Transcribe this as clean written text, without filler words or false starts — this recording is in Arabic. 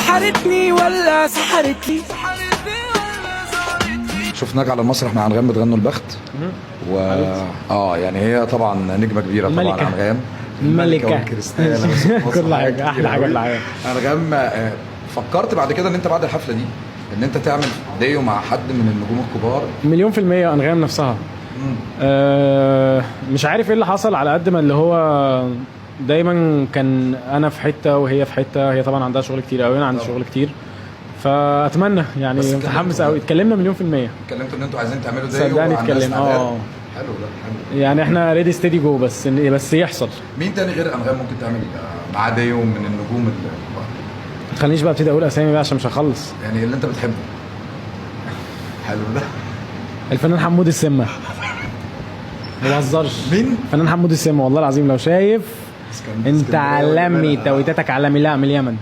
سحرتني ولا سحرت لي. شفناك على المسرح مع انغام بتغنوا البخت يعني هي طبعا نجمه كبيره طبعا انغام، الملكه والكريستاله كل حاجه احلى حاجه في الحياه. انغام فكرت بعد كده ان انت بعد الحفله دي ان انت تعمل ديو مع حد من النجوم الكبار؟ مليون في المية انغام نفسها. مش عارف ايه اللي حصل، على قد ما اللي هو دايما كان انا في حته وهي في حته، هي طبعا عندها شغل كتير قوي، انا عندي شغل كتير، فاتمنى يعني متحمس قوي. اتكلمنا مليون في المية، اتكلمت ان انتوا عايزين تعملوا ديو. صدقني اتكلم. حلو ده، حلو. يعني احنا ريدي ستيدي جو، بس يحصل. مين تاني غير انغام ممكن تعمل معاه ديو من النجوم الكبار؟ ما تخلينيش بقى ابتدي اقول اسامي بقى عشان مش هخلص. يعني اللي انت بتحبه. حلو ده. الفنان حمود السمه، ما بهزرش. مين؟ الفنان حمود السمه، والله العظيم لو شايف انت عالمي، تويتاتك عالمي. لا من اليمن.